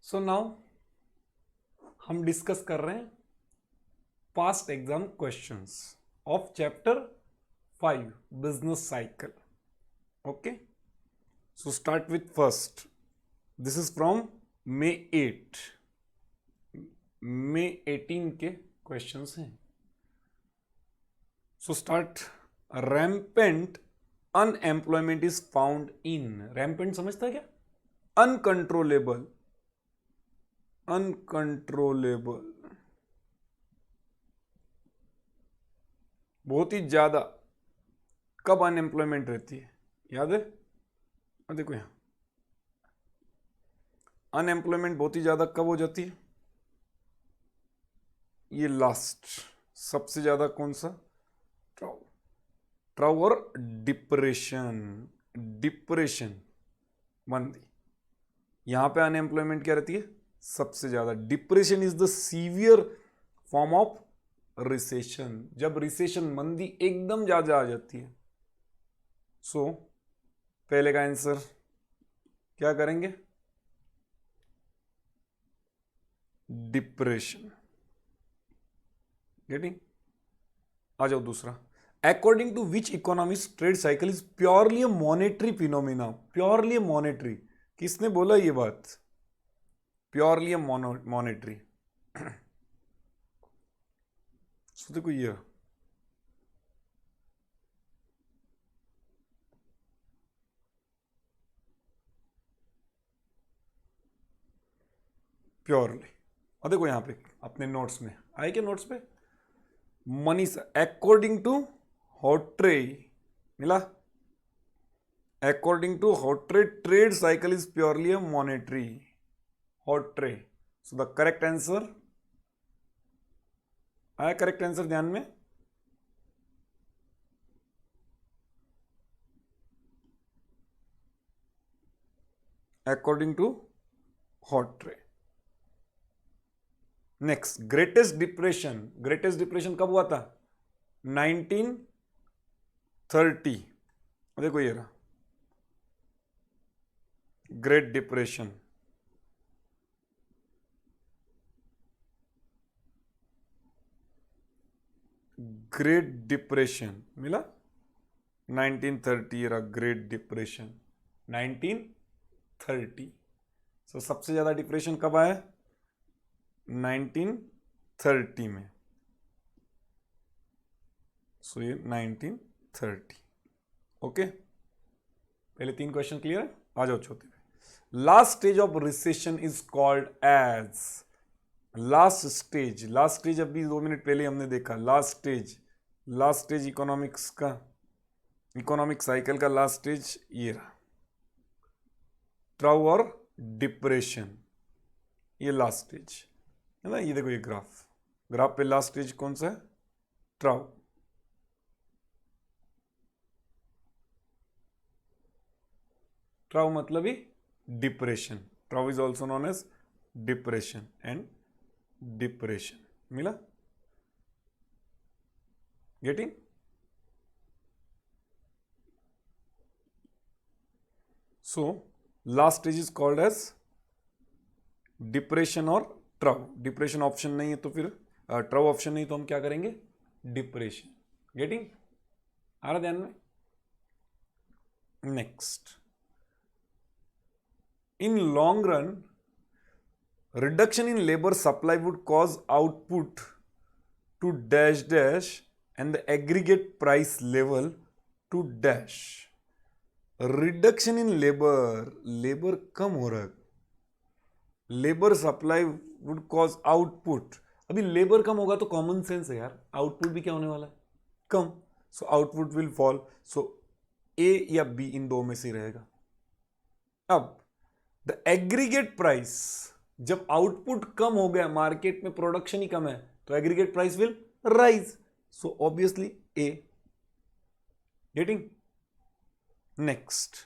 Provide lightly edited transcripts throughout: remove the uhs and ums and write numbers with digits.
So now हम discuss कर रहे हैं past exam questions of chapter 5 business cycle. Okay, so start with first. This is from May 8 मे 18 के questions हैं. So start. Rampant unemployment is found in. Rampant समझता है क्या? Uncontrollable. Uncontrollable, बहुत ही ज्यादा. कब अनएम्प्लॉयमेंट रहती है याद है? देखो यहां अनएम्प्लॉयमेंट बहुत ही ज्यादा कब हो जाती है? ये लास्ट सबसे ज्यादा कौन सा? ट्राउ. ट्राउ और डिप्रेशन. डिप्रेशन मंदी. यहां पे अनएम्प्लॉयमेंट क्या रहती है? सबसे ज्यादा. Depression is the severe form of recession. जब रिसेशन मंदी एकदम ज्यादा आ जाती है. सो पहले का आंसर क्या करेंगे? डिप्रेशन. गेटिंग? आ जाओ दूसरा. According to which economics trade cycle is purely a monetary phenomena. Purely a monetary. किसने बोला ये बात? Purely a monetary. सो देखो ये प्योरली. और देखो यहां पे अपने नोट्स में आए क्या? नोट्स पे मनीषा. अकॉर्डिंग टू हॉट्रे मिला. According to Hawtrey trade cycle is purely a monetary. Hawtrey. So the correct answer आया. करेक्ट आंसर ध्यान में. According to Hawtrey. Next. Greatest depression. Greatest depression कब हुआ था? 1930. देखो ये रहा ग्रेट डिप्रेशन. ग्रेट डिप्रेशन मिला 1930. ये रहा ग्रेट डिप्रेशन 1930. सो सबसे ज्यादा डिप्रेशन कब आया? 1930 में. सो ये 1930. ओके, पहले 3 क्वेश्चन क्लियर है. आ जाओ चौथे पे. Last stage of recession is called age. Last stage. Last stage अभी 2 मिनट पहले हमने देखा. Last stage. Last stage economics का, इकोनॉमिक साइकिल का लास्ट स्टेज ये रहा. ट्राउ और डिप्रेशन ये लास्ट स्टेज है ना. ये देखो ये ग्राफ. ग्राफ पे लास्ट स्टेज कौन सा है? ट्राउ. ट्राउ मतलब ही depression. Trough is also known as depression and depression. मिला? Getting? So last stage is called as depression और ट्राउ. डिप्रेशन ऑप्शन नहीं है तो फिर ट्राउ ऑप्शन नहीं तो हम क्या करेंगे? डिप्रेशन. गेटिंग? आ रहा ध्यान में? Next. In long run, reduction in labor supply would cause output to dash dash and the aggregate price level to dash. Reduction in labor. Labor कम हो रहा है. Labor supply would cause output. अभी labour कम होगा तो common sense है यार, output भी क्या होने वाला है? कम. So output will fall. So A या बी इन दो में से रहेगा. अब द एग्रीगेट प्राइस. जब आउटपुट कम हो गया, मार्केट में प्रोडक्शन ही कम है, तो aggregate price will rise. So obviously A. Getting? Next.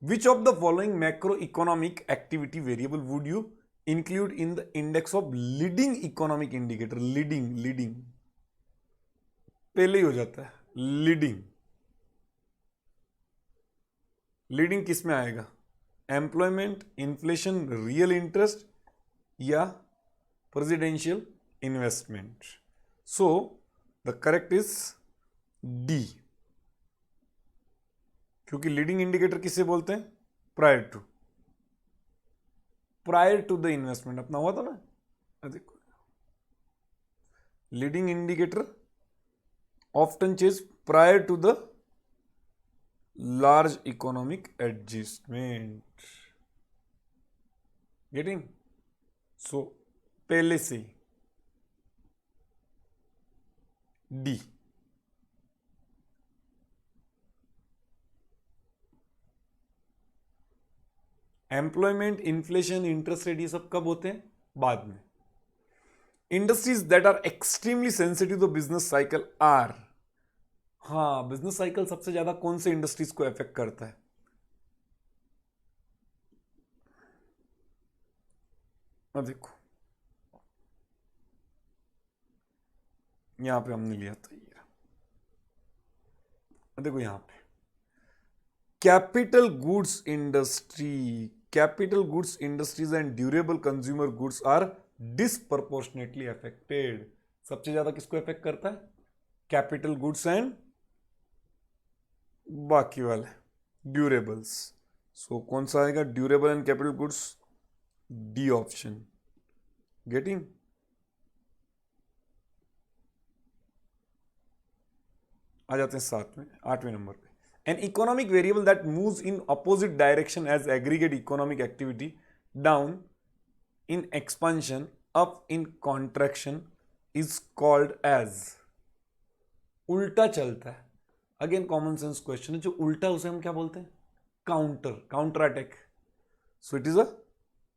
Which of the following macro economic activity variable would you include in the index of leading economic indicator? Leading. Leading पहले ही हो जाता है. लीडिंग. लीडिंग किस में आएगा? Employment, inflation, real interest या presidential investment? So the correct is D, क्योंकि लीडिंग इंडिकेटर किसे बोलते हैं? Prior to the investment. अपना हुआ था ना, देखो leading indicator often chase prior to the large economic adjustment. Getting? So पहले से D. Employment, inflation, interest rate, ये सब कब होते हैं? बाद में। Industries that are extremely sensitive to business cycle are, हाँ बिजनेस साइकिल सबसे ज्यादा कौन से इंडस्ट्रीज को अफेक्ट करता है? देखो यहां पे हमने लिया था ये, देखो यहां पे capital goods industry, capital goods industries and durable consumer goods are disproportionately affected. सबसे ज्यादा किसको अफेक्ट करता है? कैपिटल गुड्स एंड बाकी वाले ड्यूरेबल्स। सो कौन सा आएगा? Durable and capital goods, D option. Getting? आ जाते हैं 8वें नंबर पे। An economic variable that moves in opposite direction as aggregate economic activity, down in expansion, up in contraction, is called as, उल्टा चलता है। अगेन कॉमन सेंस क्वेश्चन है, जो उल्टा उसे हम क्या बोलते हैं? Counter, counter attack. So it is a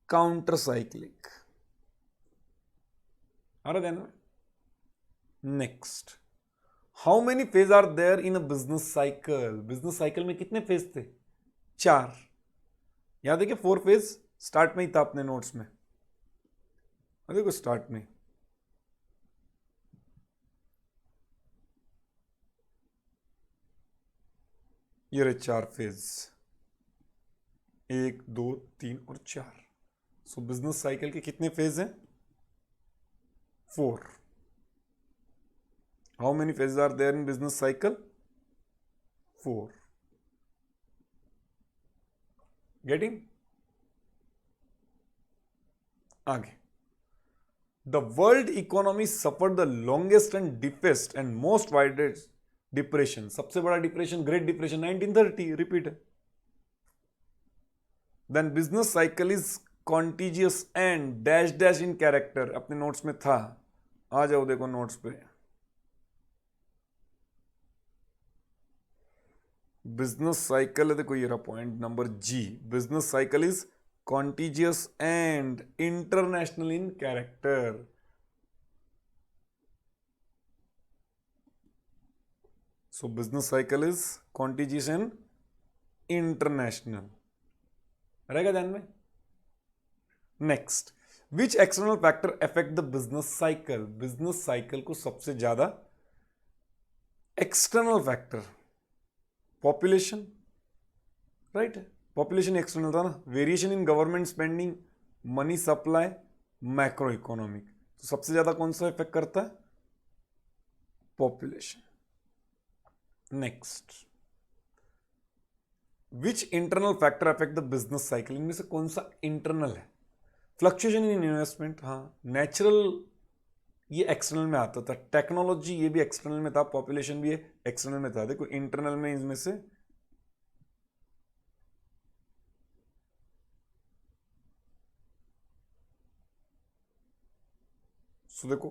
counter cyclic. आ रहा ध्यान में? Next, how many phase are there in a business cycle? Business cycle में कितने फेज थे? 4। याद है कि 4 फेज स्टार्ट में ही था अपने नोट्स में। देखो स्टार्ट में ये रहे 4 फेज, 1 2 3 और 4। सो बिजनेस साइकिल के कितने फेज हैं? 4। How many phases are there in business cycle? 4. Getting? आगे, the world economy suffered the longest and deepest and most widest depression. सबसे बड़ा डिप्रेशन ग्रेट डिप्रेशन 1930, रिपीट है। Then business cycle is contagious and dash dash in character, अपने notes में था, आ जाओ देखो notes पे। बिजनेस साइकिल है, देखो ये रहा point number G. Business cycle is contagious and international in character. So business cycle is contagious and international, रहेगा ध्यान में। Next, which external factor affect the business cycle? Business cycle को सबसे ज्यादा एक्सटर्नल फैक्टर, पॉपुलेशन, राइट है, population external था ना। Variation in government spending, money supply, macro economic. तो सबसे ज्यादा कौन सा इफेक्ट करता है? Population. Next, which internal factor affect the business cycle? इनमें से कौन सा इंटरनल है? फ्लक्चुएशन इन इन्वेस्टमेंट, हाँ। नेचुरल ये एक्सटर्नल में आता था, टेक्नोलॉजी ये भी एक्सटर्नल में था, पॉपुलेशन भी एक्सटर्नल में था। देखो इंटरनल में इसमें से देखो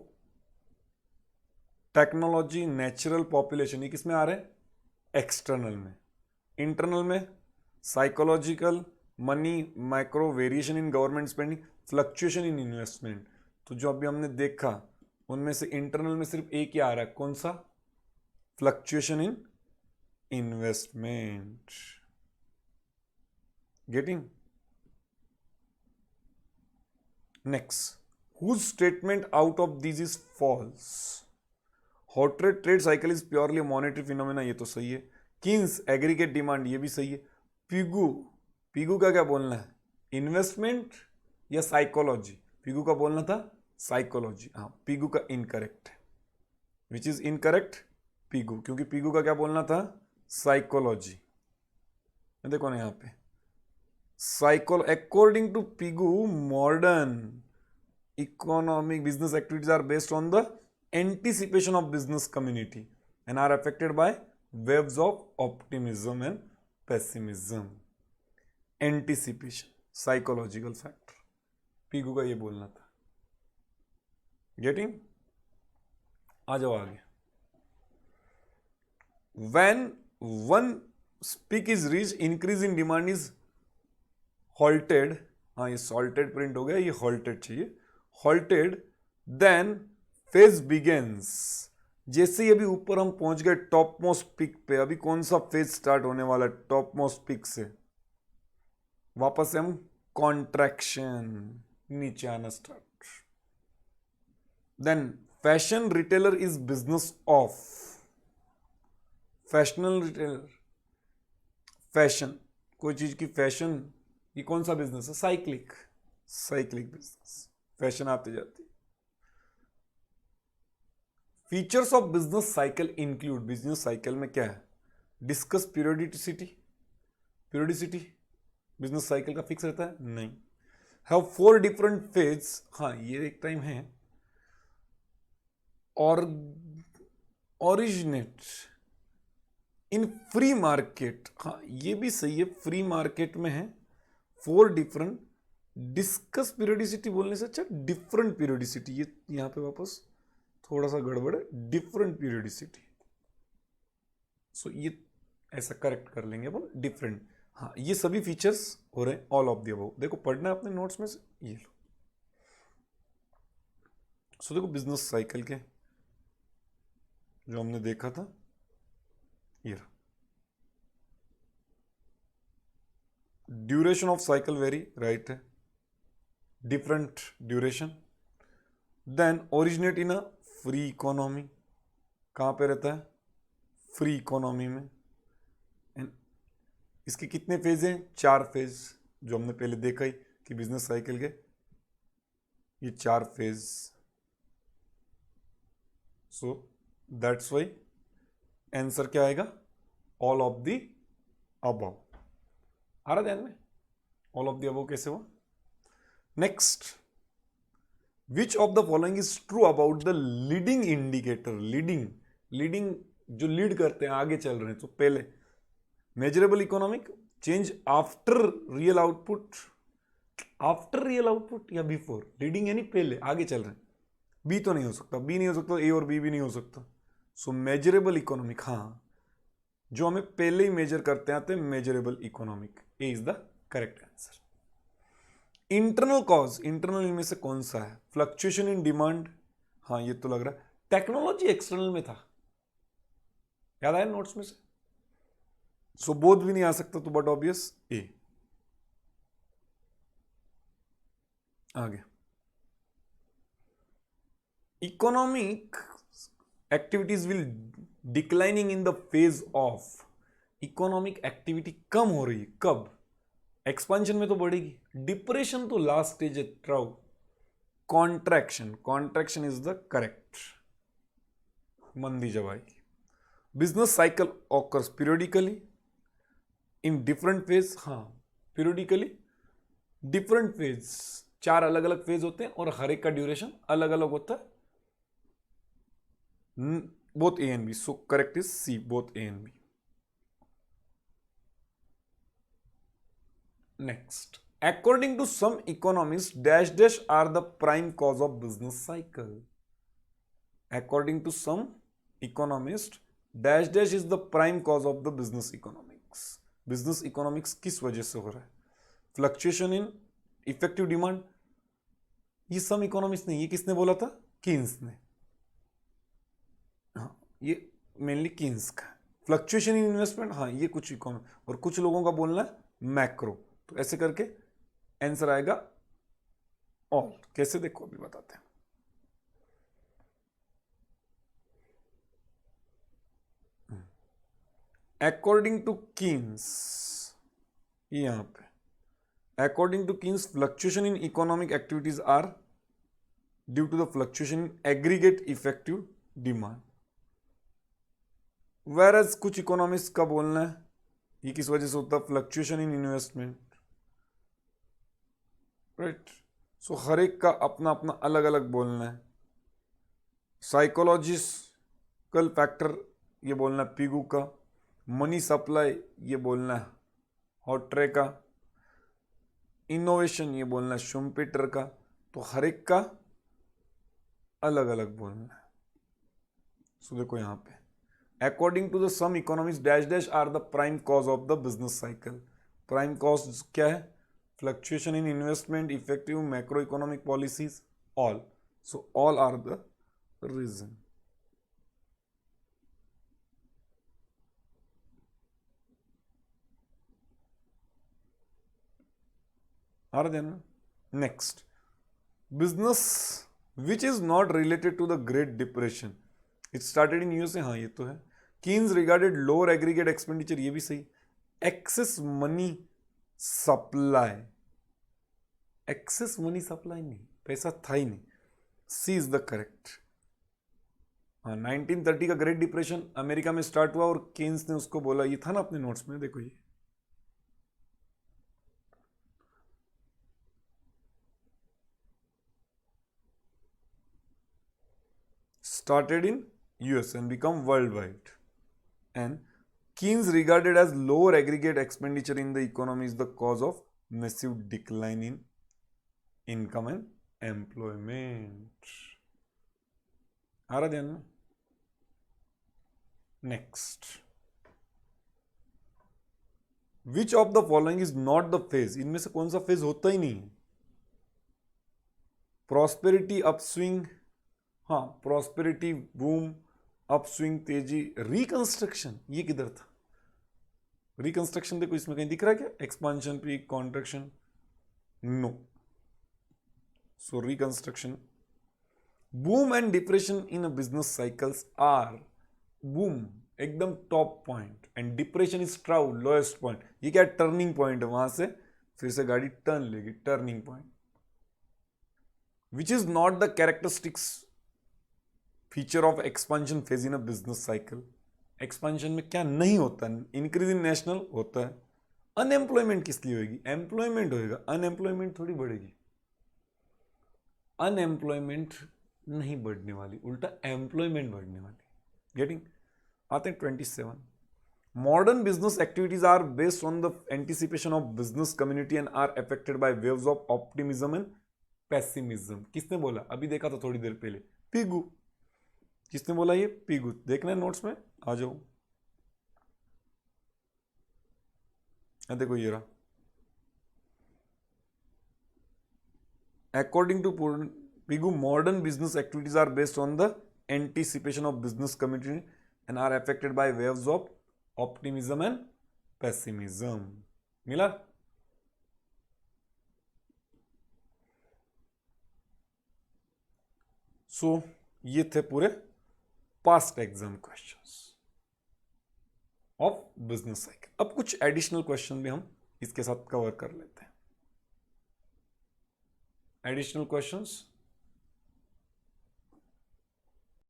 टेक्नोलॉजी, नेचुरल, पॉपुलेशन, ये किस में आ रहे हैं? एक्सटर्नल में। इंटरनल में psychological, money, micro, variation in government spending, fluctuation in investment. तो जो अभी हमने देखा उनमें से इंटरनल में सिर्फ एक ही आ रहा है, कौन सा? Fluctuation in investment. Getting? Next, whose statement out of these is false? Hot rate trade cycle is purely monetary phenomena, ये तो सही है। किन्स एग्रीगेट डिमांड, ये भी सही है। पिगू, पिगू का क्या बोलना है? इन्वेस्टमेंट या साइकोलॉजी? पिगू का बोलना था साइकोलॉजी, हाँ पिगू का इनकरेक्ट है, विच इज इनकरेक्ट पिगू, क्योंकि पिगू का क्या बोलना था साइकोलॉजी। देखो ना यहाँ पे according to Pigou modern economic business activities are based on the anticipation of business community and are affected by waves of optimism and pessimism. Anticipation, psychological factor. Pigou का ये बोलना था। Getting? आ जाओ आगे। When one peak is reached, increase in demand is halted. हाँ ये salted print हो गया, ये halted चाहिए। halted, then phase begins. जैसे ही अभी ऊपर हम पहुंच गए टॉप मोस्ट पिक पे, अभी कौन सा फेज स्टार्ट होने वाला है टॉप मोस्ट पिक से, वापस से हम कॉन्ट्रैक्शन, नीचे आना start. Then fashion retailer is business of, fashional retailer, fashion कोई चीज की फैशन, ये कौन सा बिजनेस है, साइक्लिक, साइक्लिक बिजनेस, फैशन आती जाती। Features of business cycle include, business cycle में क्या है, discuss periodicity, periodicity business cycle का फिक्स रहता है नहीं। हैव 4 डिफरेंट फेज, हाँ ये एक टाइम है। और ओरिजिनेट इन फ्री मार्केट, हाँ ये भी सही है, फ्री मार्केट में है। 4 डिफरेंट, डिस्कस पीरियोडिसिटी बोलने से अच्छा डिफरेंट पीरियोडिसिटी, ये यहां पे वापस थोड़ा सा गड़बड़ है, डिफरेंट पीरियोडिसिटी। सो ये ऐसा करेक्ट कर लेंगे अपन, डिफरेंट। हाँ ये सभी फीचर्स हो रहे हैं ऑल ऑफ द अबव। देखो पढ़ना है अपने नोट्स में से, ये लो। सो देखो बिजनेस साइकिल के जो हमने देखा था, ये duration of cycle very right है, different duration. Then originate in a free economy, कहां पे रहता है, फ्री इकोनॉमी में। एंड इसके कितने फेज हैं, 4 फेज, जो हमने पहले देखा ही कि बिजनेस साइकिल के ये 4 phase. So that's why answer क्या आएगा, ऑल ऑफ द अबव। आ रहा ध्यान में, ऑल ऑफ द अबव कैसे हुआ। Next, which of the following is true about the leading indicator, leading, leading जो लीड करते हैं, आगे चल रहे हैं, तो पहले measurable economic change after real output, after real output या बिफोर, लीडिंग यानी पहले, आगे चल रहे हैं। बी तो नहीं हो सकता, बी नहीं हो सकता, ए और बी भी नहीं हो सकता। सो मेजरेबल इकोनॉमिक, हाँ जो हमें पहले ही मेजर करते आते हैं, measurable economic, A is the correct answer. Internal cause, internal इनमें से कौन सा है, फ्लक्चुएशन इन डिमांड, हाँ ये तो लग रहा है। टेक्नोलॉजी एक्सटर्नल में था, याद आया नोट्स में से। सो बोध भी नहीं आ सकता, तो बट ऑब्वियस ए। आगे, economic activities will declining in the phase of, economic activity कम हो रही है कब, एक्सपांशन में तो बढ़ेगी, डिप्रेशन तो लास्ट स्टेज है, trough, contraction, contraction is the correct, मंदी जब आएगी। Business cycle occurs periodically in different phase, हाँ पीरियोडिकली डिफरेंट फेज, 4 अलग अलग फेज होते हैं और हर एक का ड्यूरेशन अलग अलग होता है। Both A and B, so correct is C, both A and B. Next, according to some economists dash dash are the prime cause of business cycle, according to some economists dash dash is the prime cause of the business economics, business economics किस वजह से हो रहा है, fluctuation in effective demand, ये सम economist ने, ये किसने बोला था, कीन्स ने, हाँ ये मेनली कीन्स का। फ्लक्चुएशन इन इन्वेस्टमेंट, हाँ ये कुछ इकोनॉमी, और कुछ लोगों का बोलना है मैक्रो, तो ऐसे करके आंसर आएगा ऑल। कैसे देखो अभी बताते हैं। अकॉर्डिंग टू कीन्स, यहां पे according to Keynes fluctuation in economic activities are due to the fluctuation in aggregate effective demand. Whereas कुछ इकोनॉमिस्ट का बोलना है ये किस वजह से होता है, fluctuation in investment, right. So हर एक का अपना अपना अलग अलग बोलना है। साइकोलॉजिकल फैक्टर ये बोलना है पिगू का, मनी सप्लाई ये बोलना है हॉट्रे का, इनोवेशन ये बोलना है शुम्पेटर का। तो हर एक का अलग अलग बोलना है। सो देखो यहाँ पे according to the some economics dash dash are the prime cause of the business cycle. Prime cause क्या है, fluctuation in investment, effective macro economic policies, all. So all are the reason. are there na? Next, business which is not related to the Great Depression. It started in USA, हाँ ये तो है। Keynes regarded lower aggregate expenditure, ये भी सही। Excess money supply, excess money supply नहीं, पैसा था ही नहीं। C is the correct। हाँ 1930 का ग्रेट डिप्रेशन अमेरिका में स्टार्ट हुआ और केन्स ने उसको बोला, ये था ना अपने नोट्स में, देखो ये started in US and become worldwide. And Keynes regarded as lower aggregate expenditure in the economy is the cause of massive decline in income and employment. आ रहा ध्यान में? Next. Which of the following is not the phase? इनमें से कौन सा phase होता ही नहीं है? Prosperity upswing, हाँ प्रॉस्पेरिटी बूम, अपस्विंग तेजी, रिकंस्ट्रक्शन ये किधर था? रिकंस्ट्रक्शन देखो इसमें कहीं दिख रहा है क्या? Expansion peak, contraction, no. So reconstruction. Boom and depression in a business cycles are, boom एकदम top point and depression is trough lowest point. ये क्या टर्निंग पॉइंट है, वहां से फिर से गाड़ी टर्न लेगी, turning point. Which is not the characteristics feature of expansion phase in a business cycle. Expansion में क्या नहीं होता? इंक्रीज इन नेशनल होता है। अनएम्प्लॉयमेंट किस लिए होगी? एम्प्लॉयमेंट होएगा, अनएम्प्लॉयमेंट थोड़ी बढ़ेगी। अनएम्प्लॉयमेंट नहीं बढ़ने वाली, उल्टा एम्प्लॉयमेंट बढ़ने वाली। गेटिंग? आते हैं 27। Modern business activities are based on the anticipation of business community and are affected by waves of optimism and pessimism. किसने बोला? अभी देखा था थोड़ी देर पहले, पिगू। किसने बोला? ये पिगू। देखना है नोट्स में, आ जाओ। देखो ये रहा। According to Pigou, modern business activities are based on the anticipation of business community and are affected by waves of optimism and pessimism. मिला? सो ये थे पूरे past exam questions of business cycle. अब कुछ एडिशनल क्वेश्चन भी हम इसके साथ कवर कर लेते हैं। Additional questions